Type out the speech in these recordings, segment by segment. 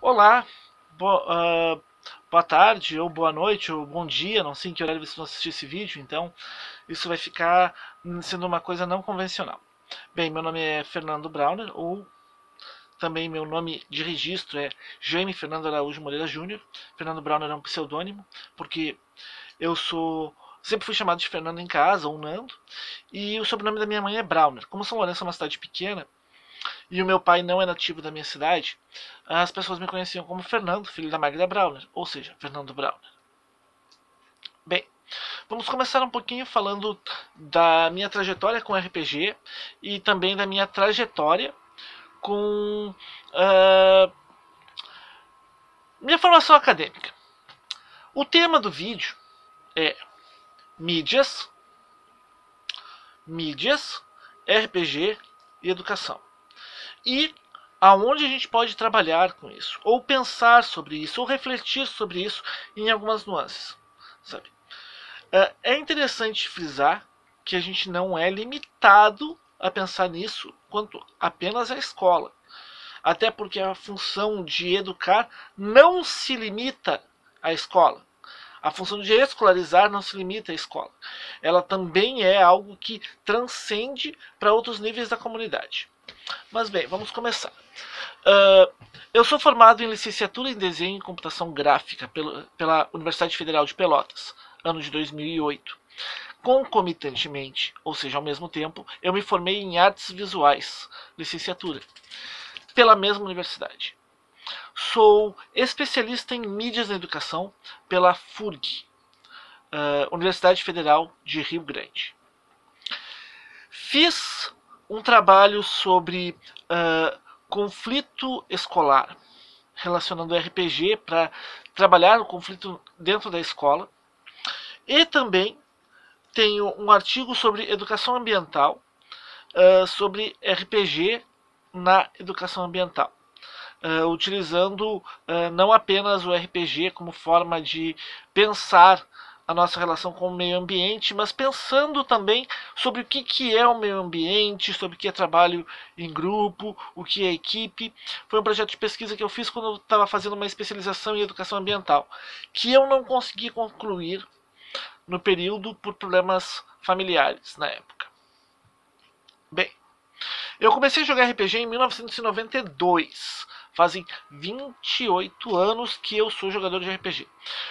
Olá, boa tarde, ou boa noite, ou bom dia, não sei em que horário vocês vão assistir esse vídeo, então isso vai ficar sendo uma coisa não convencional. Bem, meu nome é Fernando Brauner, ou também meu nome de registro é Jaime Fernando Araújo Moreira Júnior. Fernando Brauner é um pseudônimo, porque eu sempre fui chamado de Fernando em casa, ou Nando, e o sobrenome da minha mãe é Brauner. Como São Lourenço é uma cidade pequena, e o meu pai não é nativo da minha cidade, as pessoas me conheciam como Fernando, filho da Magda Brauner, ou seja, Fernando Brauner. Bem, vamos começar um pouquinho falando da minha trajetória com RPG e também da minha trajetória com minha formação acadêmica. O tema do vídeo é mídias, RPG e educação. E aonde a gente pode trabalhar com isso, ou pensar sobre isso, ou refletir sobre isso em algumas nuances, sabe? É interessante frisar que a gente não é limitado a pensar nisso quanto apenas a escola. Até porque a função de educar não se limita à escola. A função de escolarizar não se limita à escola. Ela também é algo que transcende para outros níveis da comunidade. Mas bem, vamos começar. Eu sou formado em licenciatura em desenho e computação gráfica pela Universidade Federal de Pelotas, ano de 2008. Concomitantemente, ou seja, ao mesmo tempo, eu me formei em artes visuais, licenciatura, pela mesma universidade. Sou especialista em mídias na educação pela FURG, Universidade Federal de Rio Grande. Fiz um trabalho sobre conflito escolar, relacionando RPG para trabalhar o conflito dentro da escola. E também tenho um artigo sobre educação ambiental, sobre RPG na educação ambiental. Utilizando não apenas o RPG como forma de pensar a nossa relação com o meio ambiente, mas pensando também sobre o que é o meio ambiente, sobre o que é trabalho em grupo, o que é equipe. Foi um projeto de pesquisa que eu fiz quando eu estava fazendo uma especialização em educação ambiental, que eu não consegui concluir no período por problemas familiares na época. Bem, eu comecei a jogar RPG em 1992. Fazem 28 anos que eu sou jogador de RPG.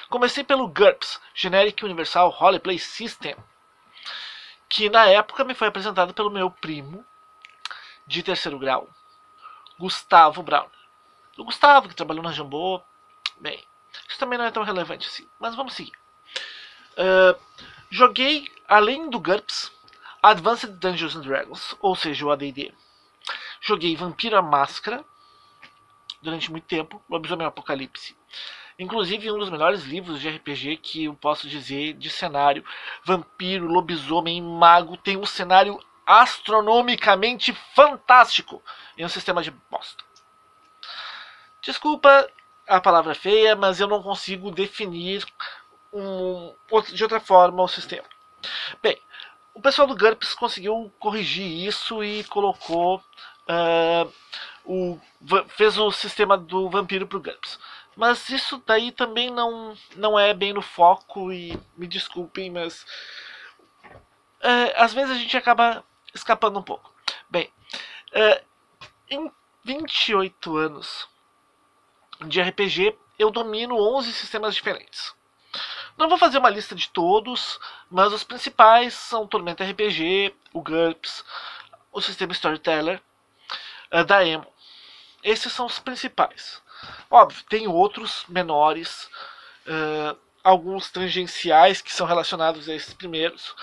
Comecei pelo GURPS, Generic Universal Roleplay System, que na época me foi apresentado pelo meu primo de terceiro grau, Gustavo Brown. O Gustavo, que trabalhou na Jambô. Bem, isso também não é tão relevante assim, mas vamos seguir. Joguei, além do GURPS, Advanced Dungeons and Dragons, ou seja, o AD&D. Joguei Vampiro à Máscara durante muito tempo, Lobisomem Apocalipse. Inclusive um dos melhores livros de RPG que eu posso dizer de cenário. Vampiro, lobisomem, mago, tem um cenário astronomicamente fantástico em um sistema de bosta. Desculpa a palavra feia, mas eu não consigo definir de outra forma o sistema. Bem, o pessoal do GURPS conseguiu corrigir isso e colocou fez o sistema do vampiro pro GURPS. Mas isso daí também não é bem no foco e me desculpem, mas às vezes a gente acaba escapando um pouco. Bem, em 28 anos de RPG, eu domino 11 sistemas diferentes. Não vou fazer uma lista de todos, mas os principais são Tormenta RPG, o GURPS, o sistema Storyteller, da Emo. Esses são os principais. Óbvio, tem outros menores, alguns tangenciais que são relacionados a esses primeiros.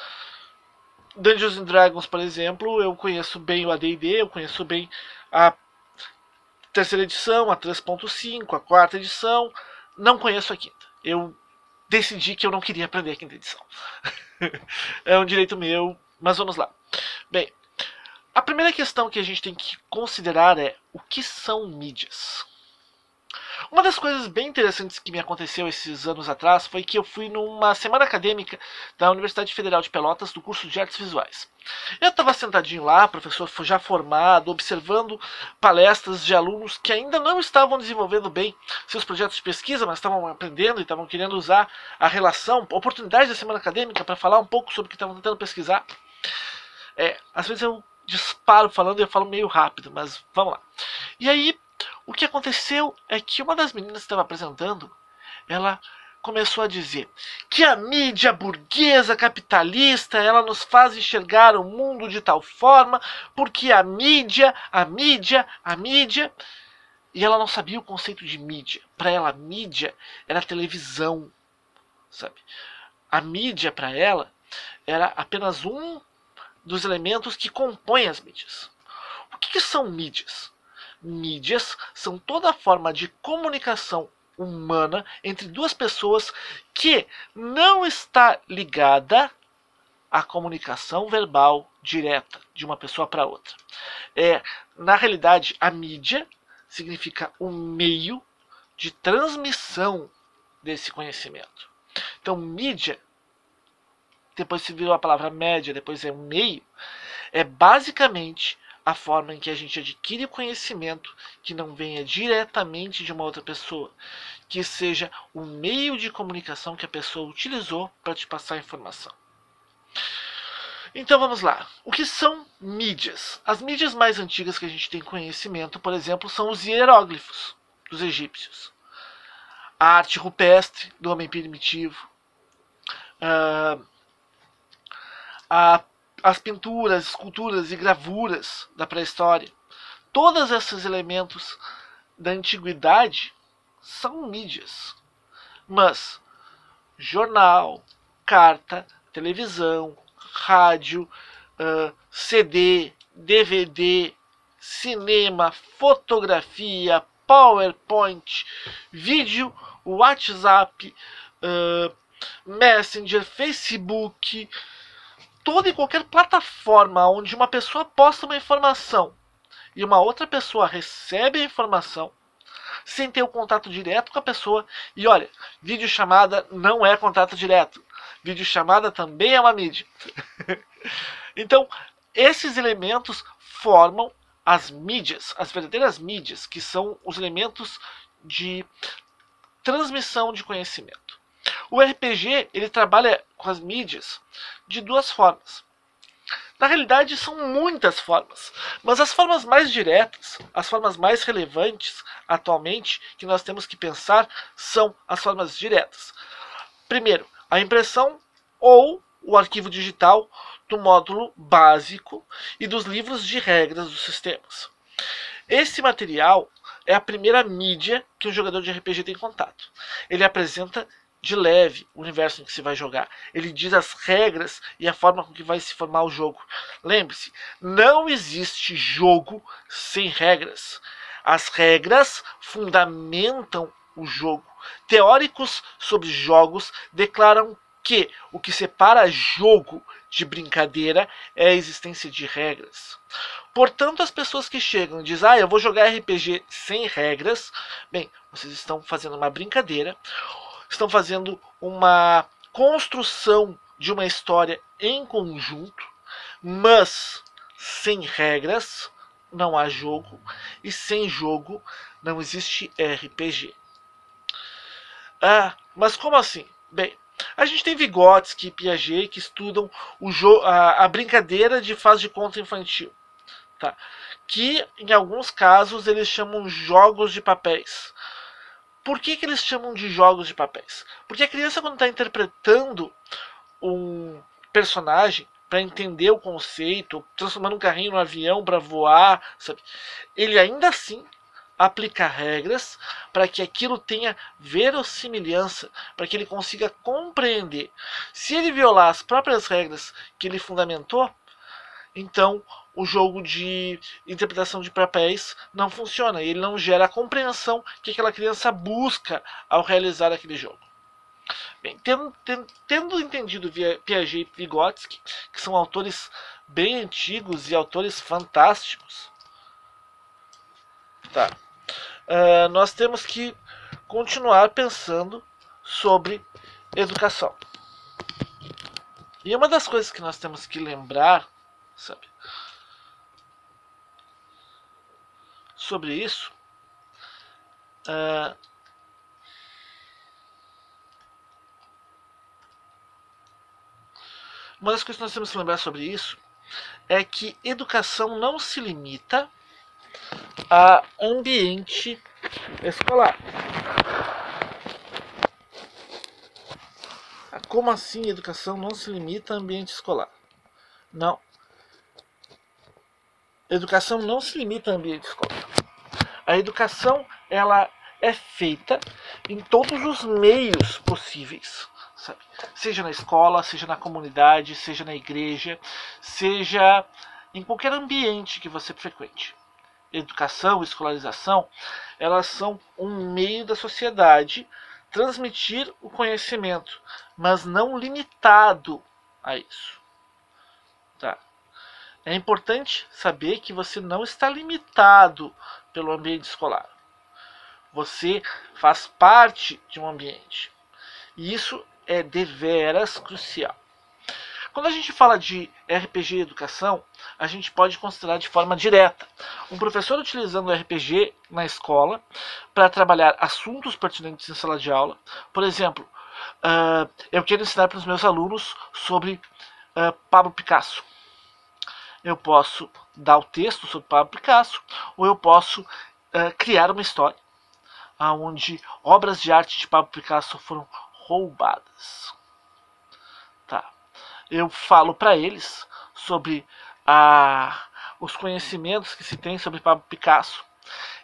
Dungeons and Dragons, por exemplo, eu conheço bem o AD&D, eu conheço bem a terceira edição, a 3.5, a quarta edição. Não conheço a quinta. Eu decidi que eu não queria aprender a quinta edição. É um direito meu, mas vamos lá. Bem, a primeira questão que a gente tem que considerar é o que são mídias. Uma das coisas bem interessantes que me aconteceu esses anos atrás foi que eu fui numa semana acadêmica da Universidade Federal de Pelotas do curso de Artes Visuais. Eu estava sentadinho lá, professor já formado, observando palestras de alunos que ainda não estavam desenvolvendo bem seus projetos de pesquisa, mas estavam aprendendo e estavam querendo usar a relação, a oportunidade da semana acadêmica para falar um pouco sobre o que estavam tentando pesquisar. Às vezes eu disparo falando e eu falo meio rápido, mas vamos lá. E aí, o que aconteceu é que uma das meninas que estava apresentando, ela começou a dizer que a mídia burguesa capitalista, ela nos faz enxergar o mundo de tal forma, porque a mídia, e ela não sabia o conceito de mídia. Para ela, mídia era televisão, sabe? A mídia, para ela, era apenas um dos elementos que compõem as mídias. O que são mídias? Mídias são toda forma de comunicação humana entre duas pessoas que não está ligada à comunicação verbal direta de uma pessoa para outra. Na realidade, a mídia significa um meio de transmissão desse conhecimento. Então, mídia, depois se virou a palavra média, depois é um meio, é basicamente a forma em que a gente adquire conhecimento que não venha diretamente de uma outra pessoa, que seja o meio de comunicação que a pessoa utilizou para te passar a informação. Então vamos lá. O que são mídias? As mídias mais antigas que a gente tem conhecimento, por exemplo, são os hieróglifos dos egípcios, a arte rupestre do homem primitivo, as pinturas, esculturas e gravuras da pré-história. Todos esses elementos da antiguidade são mídias. Mas jornal, carta, televisão, rádio, CD, DVD, cinema, fotografia, PowerPoint, vídeo, WhatsApp, Messenger, Facebook, toda e qualquer plataforma onde uma pessoa posta uma informação e uma outra pessoa recebe a informação sem ter o contato direto com a pessoa. E olha, videochamada não é contato direto. Videochamada também é uma mídia. Então, esses elementos formam as mídias, as verdadeiras mídias, que são os elementos de transmissão de conhecimento. O RPG, ele trabalha com as mídias de duas formas. Na realidade, são muitas formas, mas as formas mais diretas, as formas mais relevantes atualmente que nós temos que pensar são as formas diretas. Primeiro, a impressão ou o arquivo digital do módulo básico e dos livros de regras dos sistemas. Esse material é a primeira mídia que o jogador de RPG tem contato. Ele apresenta de leve o universo em que se vai jogar. Ele diz as regras e a forma com que vai se formar o jogo. Lembre-se, não existe jogo sem regras. As regras fundamentam o jogo. Teóricos sobre jogos declaram que o que separa jogo de brincadeira é a existência de regras. Portanto, as pessoas que chegam e dizem, eu vou jogar RPG sem regras, bem, vocês estão fazendo uma brincadeira, estão fazendo uma construção de uma história em conjunto, mas sem regras não há jogo, e sem jogo não existe RPG. Mas como assim? Bem, a gente tem Vygotsky e Piaget que estudam a brincadeira de faz de conta infantil, tá? Que em alguns casos eles chamam jogos de papéis. Por que eles chamam de jogos de papéis? Porque a criança, quando está interpretando um personagem, para entender o conceito, transformando um carrinho num avião para voar, sabe? Ele ainda assim aplica regras para que aquilo tenha verossimilhança, para que ele consiga compreender. Se ele violar as próprias regras que ele fundamentou, então o jogo de interpretação de papéis não funciona, ele não gera a compreensão que aquela criança busca ao realizar aquele jogo. Bem, tendo entendido Piaget e Vygotsky, que são autores bem antigos e autores fantásticos, tá? nós temos que continuar pensando sobre educação. E uma das coisas que nós temos que lembrar, sabe, sobre isso, uma das coisas que nós temos que lembrar sobre isso é que educação não se limita a ambiente escolar. Como assim educação não se limita a ambiente escolar? Não. Educação não se limita a ambiente escolar. A educação, ela é feita em todos os meios possíveis, sabe? Seja na escola, seja na comunidade, seja na igreja, seja em qualquer ambiente que você frequente. Educação, escolarização, elas são um meio da sociedade transmitir o conhecimento, mas não limitado a isso. Tá? É importante saber que você não está limitado pelo ambiente escolar. Você faz parte de um ambiente. E isso é deveras crucial. Quando a gente fala de RPG e educação, a gente pode considerar de forma direta um professor utilizando o RPG na escola para trabalhar assuntos pertinentes em sala de aula. Por exemplo, eu quero ensinar para os meus alunos sobre Pablo Picasso. Eu posso dar o texto sobre Pablo Picasso, ou eu posso criar uma história onde obras de arte de Pablo Picasso foram roubadas. Tá. Eu falo para eles sobre os conhecimentos que se tem sobre Pablo Picasso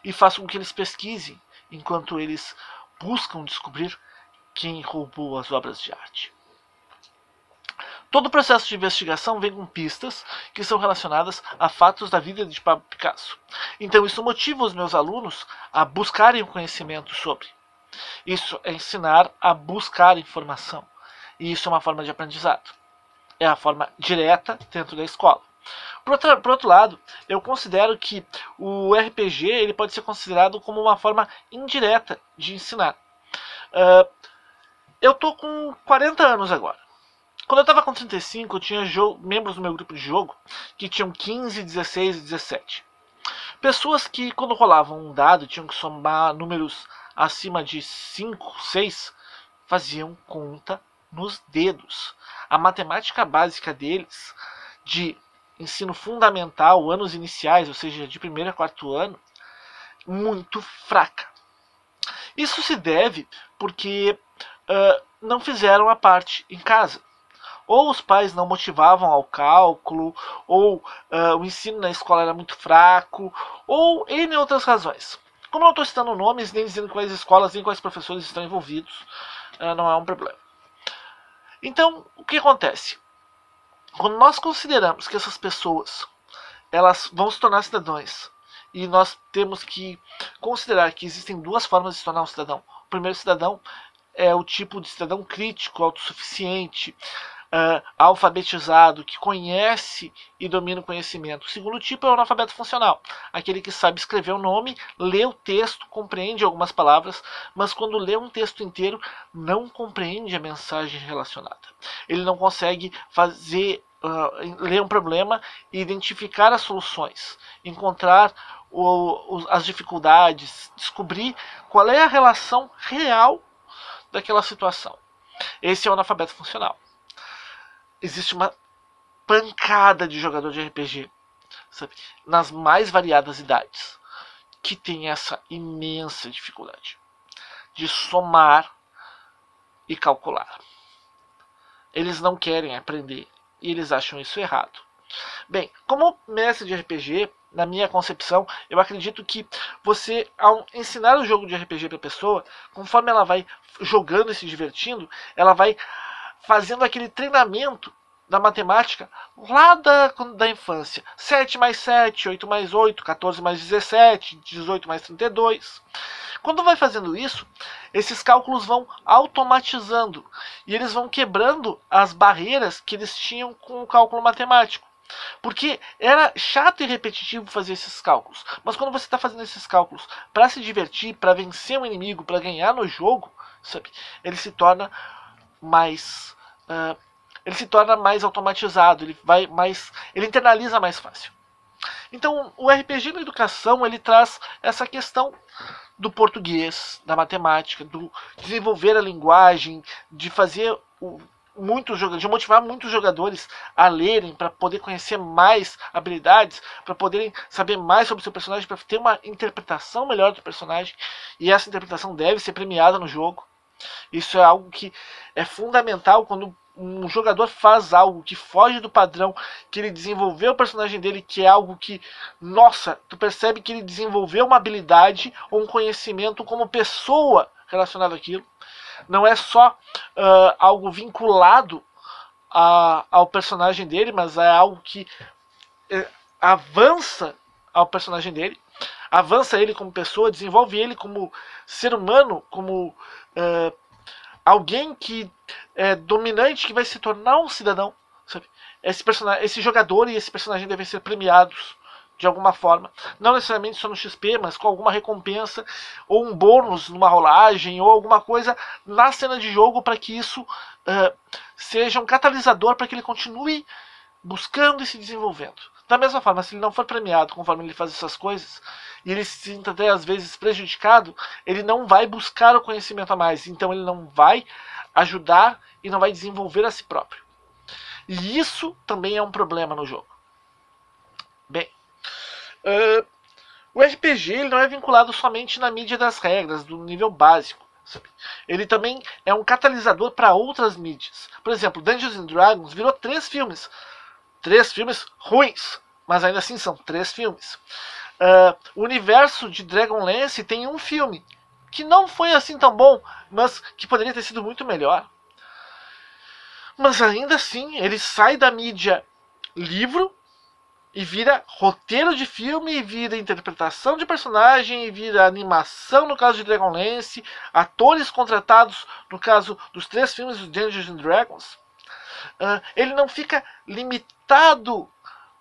e faço com que eles pesquisem enquanto eles buscam descobrir quem roubou as obras de arte. Todo o processo de investigação vem com pistas que são relacionadas a fatos da vida de Pablo Picasso. Então isso motiva os meus alunos a buscarem o conhecimento sobre. Isso é ensinar a buscar informação. E isso é uma forma de aprendizado. É a forma direta dentro da escola. Por outro lado, eu considero que o RPG ele pode ser considerado como uma forma indireta de ensinar. Eu tô com 40 anos agora. Quando eu estava com 35, eu tinha membros do meu grupo de jogo que tinham 15, 16 e 17. Pessoas que, quando rolavam um dado, tinham que somar números acima de 5, 6, faziam conta nos dedos. A matemática básica deles, de ensino fundamental, anos iniciais, ou seja, de primeiro a quarto ano, muito fraca. Isso se deve porque não fizeram a parte em casa. Ou os pais não motivavam ao cálculo, ou o ensino na escola era muito fraco, ou N outras razões. Como eu não estou citando nomes, nem dizendo quais escolas, nem quais professores estão envolvidos, não é um problema. Então, o que acontece? Quando nós consideramos que essas pessoas elas vão se tornar cidadãos, e nós temos que considerar que existem duas formas de se tornar um cidadão. O primeiro cidadão é o tipo de cidadão crítico, autossuficiente, alfabetizado, que conhece e domina o conhecimento. O segundo tipo é o analfabeto funcional, aquele que sabe escrever o nome, lê o texto, compreende algumas palavras, mas quando lê um texto inteiro não compreende a mensagem relacionada. Ele não consegue ler um problema e identificar as soluções, encontrar as dificuldades, descobrir qual é a relação real daquela situação. Esse é o analfabeto funcional. Existe uma pancada de jogador de RPG, sabe, nas mais variadas idades, que tem essa imensa dificuldade de somar e calcular. Eles não querem aprender e eles acham isso errado. Bem, como mestre de RPG, na minha concepção, eu acredito que você, ao ensinar o jogo de RPG para a pessoa, conforme ela vai jogando e se divertindo, ela vai fazendo aquele treinamento da matemática lá da infância. 7 mais 7, 8 mais 8, 14 mais 17, 18 mais 32. Quando vai fazendo isso, esses cálculos vão automatizando e eles vão quebrando as barreiras que eles tinham com o cálculo matemático. Porque era chato e repetitivo fazer esses cálculos. Mas quando você está fazendo esses cálculos para se divertir, para vencer um inimigo, para ganhar no jogo, sabe, ele se torna mais automatizado, ele internaliza mais fácil. Então, o RPG na educação, ele traz essa questão do português, da matemática, do desenvolver a linguagem, de fazer de motivar muitos jogadores a lerem para poder conhecer mais habilidades, para poderem saber mais sobre o seu personagem, para ter uma interpretação melhor do personagem, e essa interpretação deve ser premiada no jogo. Isso é algo que é fundamental quando um jogador faz algo que foge do padrão, que ele desenvolveu o personagem dele, que é algo que, nossa, tu percebe que ele desenvolveu uma habilidade ou um conhecimento como pessoa relacionado àquilo. Não é só algo vinculado ao personagem dele, mas é algo que avança ao personagem dele, avança ele como pessoa, desenvolve ele como ser humano, como alguém que é dominante, que vai se tornar um cidadão, sabe? Esse jogador e esse personagem devem ser premiados de alguma forma, não necessariamente só no XP, mas com alguma recompensa ou um bônus numa rolagem ou alguma coisa na cena de jogo, para que isso seja um catalisador para que ele continue buscando e se desenvolvendo. Da mesma forma, se ele não for premiado conforme ele faz essas coisas, e ele se sinta até às vezes prejudicado, ele não vai buscar o conhecimento a mais, então ele não vai ajudar e não vai desenvolver a si próprio. E isso também é um problema no jogo. Bem, o RPG ele não é vinculado somente na mídia das regras, do nível básico. Sabe? Ele também é um catalisador para outras mídias. Por exemplo, Dungeons and Dragons virou 3 filmes. 3 filmes ruins, mas ainda assim são 3 filmes. O universo de Dragonlance tem um filme, que não foi assim tão bom, mas que poderia ter sido muito melhor. Mas ainda assim, ele sai da mídia livro e vira roteiro de filme, e vira interpretação de personagem, e vira animação no caso de Dragonlance, atores contratados no caso dos 3 filmes de Dungeons and Dragons. Ele não fica limitado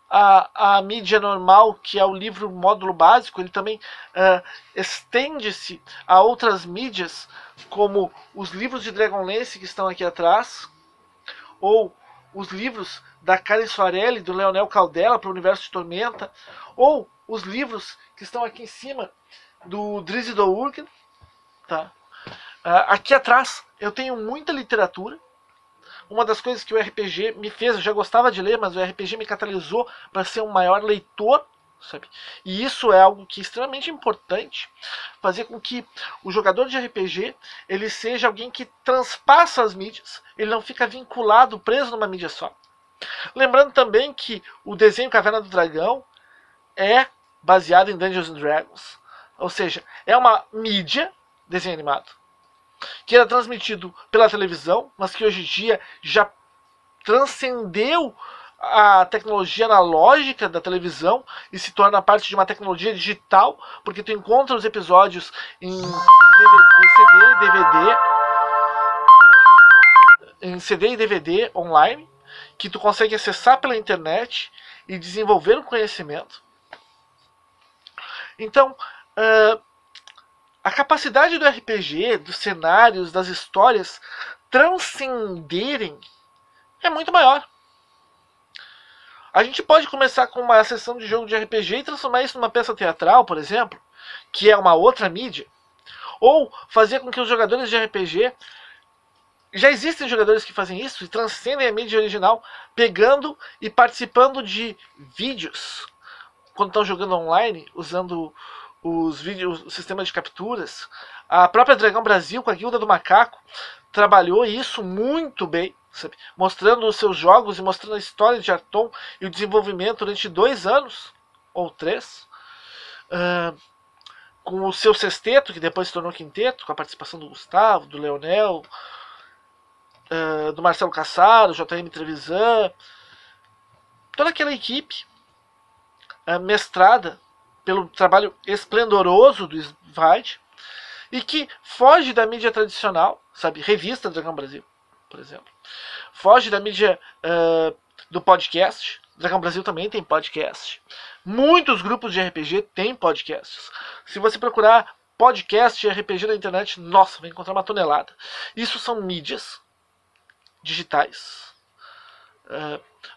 à mídia normal, que é o livro módulo básico, ele também estende-se a outras mídias, como os livros de Dragonlance que estão aqui atrás, ou os livros da Karen Soarelli, do Leonel Caldela, para o Universo de Tormenta, ou os livros que estão aqui em cima, do Drizzy Do'Urden. Tá? Aqui atrás eu tenho muita literatura. Uma das coisas que o RPG me fez, eu já gostava de ler, mas o RPG me catalisou para ser um maior leitor, sabe? E isso é algo que é extremamente importante, fazer com que o jogador de RPG ele seja alguém que transpassa as mídias, ele não fica vinculado, preso numa mídia só. Lembrando também que o desenho Caverna do Dragão é baseado em Dungeons and Dragons, ou seja, é uma mídia, desenho animado, que era transmitido pela televisão, mas que hoje em dia já transcendeu a tecnologia analógica da televisão e se torna parte de uma tecnologia digital, porque tu encontra os episódios em CD e DVD online, que tu consegue acessar pela internet e desenvolver um conhecimento. Então, a capacidade do RPG, dos cenários, das histórias transcenderem é muito maior. A gente pode começar com uma sessão de jogo de RPG e transformar isso numa peça teatral, por exemplo, que é uma outra mídia. Ou fazer com que os jogadores de RPG... Já existem jogadores que fazem isso e transcendem a mídia original, pegando e participando de vídeos quando estão jogando online, usando os vídeos, o sistema de capturas. A própria Dragão Brasil, com a Guilda do Macaco, trabalhou isso muito bem, sabe? Mostrando os seus jogos e mostrando a história de Arton e o desenvolvimento durante 2 anos, ou 3, com o seu sexteto, que depois se tornou quinteto, com a participação do Gustavo, do Leonel, do Marcelo Cassaro, JM Trevisan, toda aquela equipe mestrada pelo trabalho esplendoroso do Svard, e que foge da mídia tradicional, sabe, revista Dragão Brasil, por exemplo, foge da mídia do podcast, Dragão Brasil também tem podcast. Muitos grupos de RPG têm podcasts. Se você procurar podcast de RPG na internet, nossa, vai encontrar uma tonelada. Isso são mídias digitais.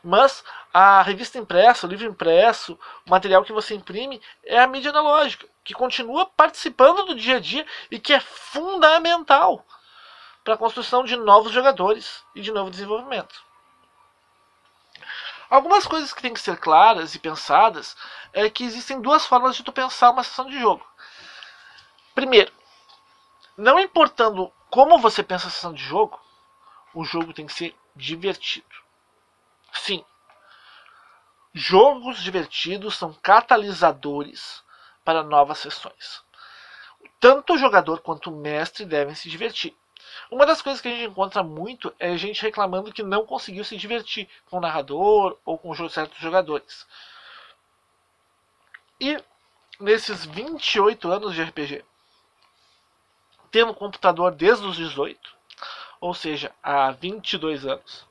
Mas a revista impressa, o livro impresso, o material que você imprime é a mídia analógica, que continua participando do dia a dia e que é fundamental para a construção de novos jogadores e de novo desenvolvimento. Algumas coisas que têm que ser claras e pensadas é que existem duas formas de tu pensar uma sessão de jogo. Primeiro, não importando como você pensa a sessão de jogo, o jogo tem que ser divertido. Sim, jogos divertidos são catalisadores para novas sessões. Tanto o jogador quanto o mestre devem se divertir. Uma das coisas que a gente encontra muito é a gente reclamando que não conseguiu se divertir com o narrador ou com certos jogadores. E nesses 28 anos de RPG, tendo computador desde os 18, ou seja, há 22 anos,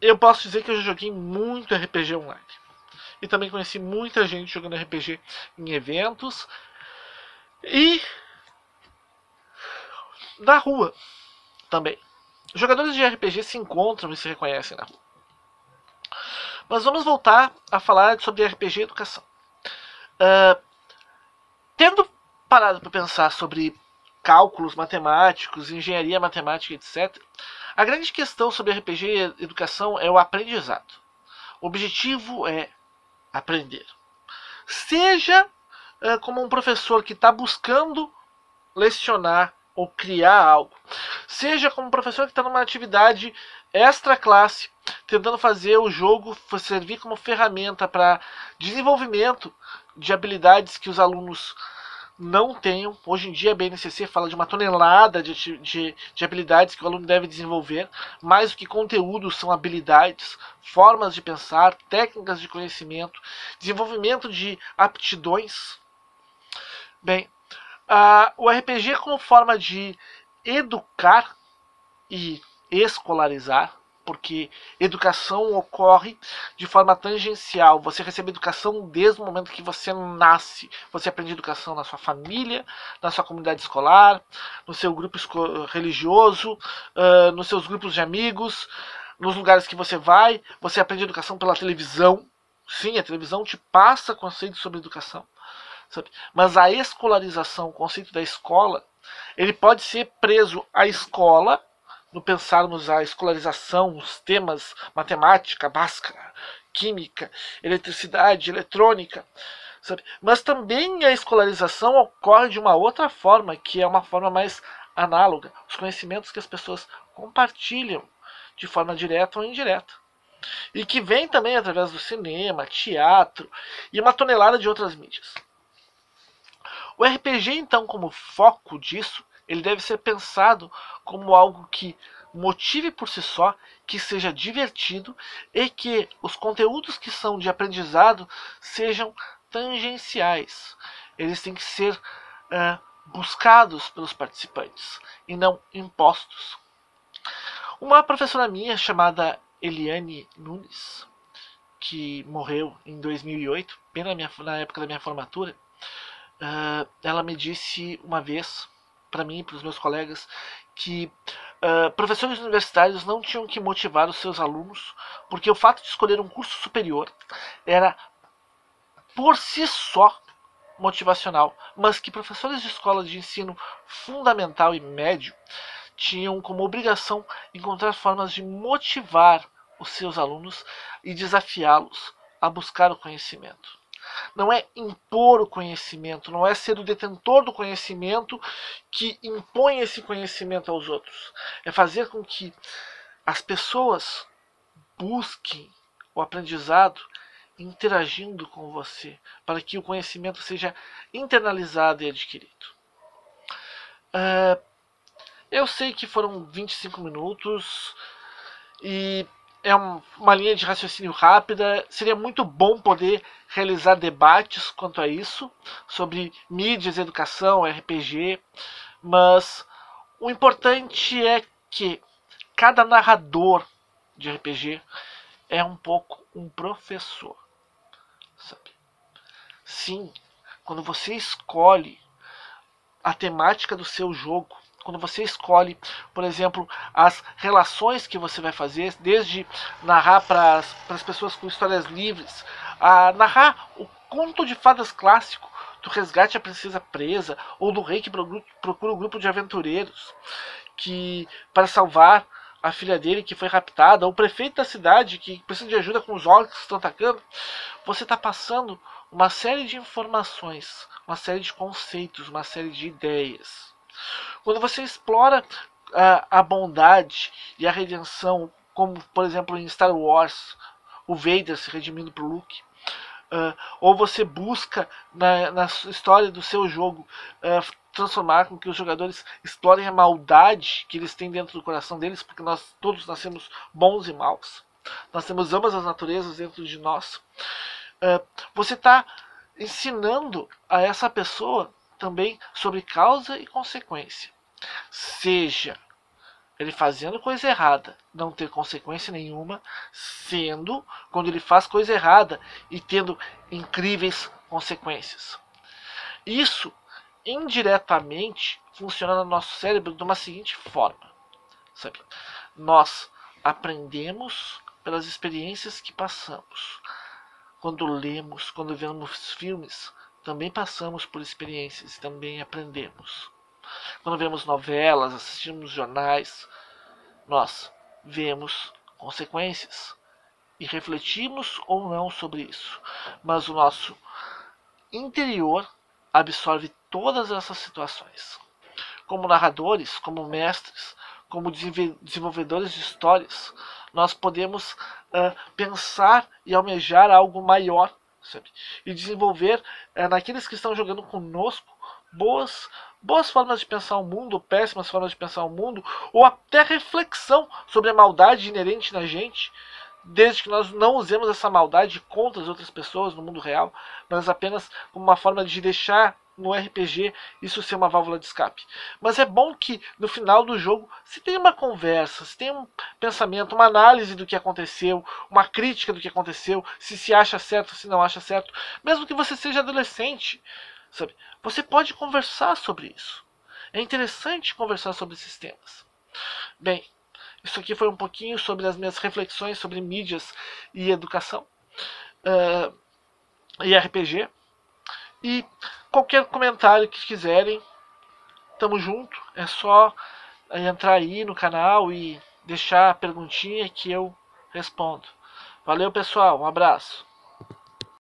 eu posso dizer que eu já joguei muito RPG online. E também conheci muita gente jogando RPG em eventos e na rua também. Jogadores de RPG se encontram e se reconhecem na rua. Mas vamos voltar a falar sobre RPG e educação. Tendo parado para pensar sobre cálculos matemáticos, engenharia matemática, etc., a grande questão sobre RPG e educação é o aprendizado. O objetivo é aprender. Seja como um professor que está buscando lecionar ou criar algo. Seja como um professor que está numa atividade extra classe, tentando fazer o jogo servir como ferramenta para desenvolvimento de habilidades que os alunos não tenham. Hoje em dia a BNCC fala de uma tonelada de habilidades que o aluno deve desenvolver. Mais do que conteúdo, são habilidades, formas de pensar, técnicas de conhecimento, desenvolvimento de aptidões. Bem, o RPG como forma de educar e escolarizar, porque educação ocorre de forma tangencial. Você recebe educação desde o momento que você nasce. Você aprende educação na sua família, na sua comunidade escolar, no seu grupo religioso, nos seus grupos de amigos, nos lugares que você vai. Você aprende educação pela televisão. Sim, a televisão te passa conceitos sobre educação. Sabe? Mas a escolarização, o conceito da escola, ele pode ser preso à escola, no pensarmos a escolarização, os temas matemática, básica, química, eletricidade, eletrônica, sabe? Mas também a escolarização ocorre de uma outra forma, que é uma forma mais análoga, os conhecimentos que as pessoas compartilham de forma direta ou indireta. E que vem também através do cinema, teatro e uma tonelada de outras mídias. O RPG, então, como foco disso, ele deve ser pensado como algo que motive por si só, que seja divertido e que os conteúdos que são de aprendizado sejam tangenciais. Eles têm que ser buscados pelos participantes e não impostos. Uma professora minha chamada Eliane Nunes, que morreu em 2008, bem na época da minha formatura, ela me disse uma vez, para mim e para os meus colegas, que professores universitários não tinham que motivar os seus alunos, porque o fato de escolher um curso superior era, por si só, motivacional, mas que professores de escola de ensino fundamental e médio tinham como obrigação encontrar formas de motivar os seus alunos e desafiá-los a buscar o conhecimento. Não é impor o conhecimento, não é ser o detentor do conhecimento que impõe esse conhecimento aos outros. É fazer com que as pessoas busquem o aprendizado interagindo com você, para que o conhecimento seja internalizado e adquirido. Eu sei que foram 25 minutos e é uma linha de raciocínio rápida. Seria muito bom poder realizar debates quanto a isso, sobre mídias, educação, RPG, mas o importante é que cada narrador de RPG é um pouco um professor, sabe? Sim, quando você escolhe a temática do seu jogo, quando você escolhe, por exemplo, as relações que você vai fazer, desde narrar para as pessoas com histórias livres, a narrar o conto de fadas clássico do resgate à princesa presa, ou do rei que procura um grupo de aventureiros que para salvar a filha dele que foi raptada, ou o prefeito da cidade que precisa de ajuda com os orcs que estão atacando, você está passando uma série de informações, uma série de conceitos, uma série de ideias. Quando você explora a bondade e a redenção, como por exemplo em Star Wars, o Vader se redimindo para o Luke, ou você busca na história do seu jogo transformar com que os jogadores explorem a maldade que eles têm dentro do coração deles, porque nós todos nascemos bons e maus. Nós temos ambas as naturezas dentro de nós. Você está ensinando a essa pessoa também sobre causa e consequência. Seja ele fazendo coisa errada, não ter consequência nenhuma, sendo quando ele faz coisa errada e tendo incríveis consequências. Isso indiretamente funciona no nosso cérebro de uma seguinte forma, sabe? Nós aprendemos pelas experiências que passamos. Quando lemos, quando vemos filmes, também passamos por experiências e também aprendemos. Quando vemos novelas, assistimos jornais, nós vemos consequências e refletimos ou não sobre isso. Mas o nosso interior absorve todas essas situações. Como narradores, como mestres, como desenvolvedores de histórias, nós podemos pensar e almejar algo maior, sabe? E desenvolver naqueles que estão jogando conosco boas formas de pensar o mundo, péssimas formas de pensar o mundo, ou até reflexão sobre a maldade inerente na gente, desde que nós não usemos essa maldade contra as outras pessoas no mundo real, mas apenas como uma forma de deixar no RPG isso ser uma válvula de escape. Mas é bom que no final do jogo se tenha uma conversa, se tenha um pensamento, uma análise do que aconteceu, uma crítica do que aconteceu, se acha certo, se não acha certo, mesmo que você seja adolescente, sabe? Você pode conversar sobre isso. É interessante conversar sobre esses temas. Bem, isso aqui foi um pouquinho sobre as minhas reflexões sobre mídias e educação e RPG. E qualquer comentário que quiserem, tamo junto. É só entrar aí no canal e deixar a perguntinha que eu respondo. Valeu, pessoal. Um abraço.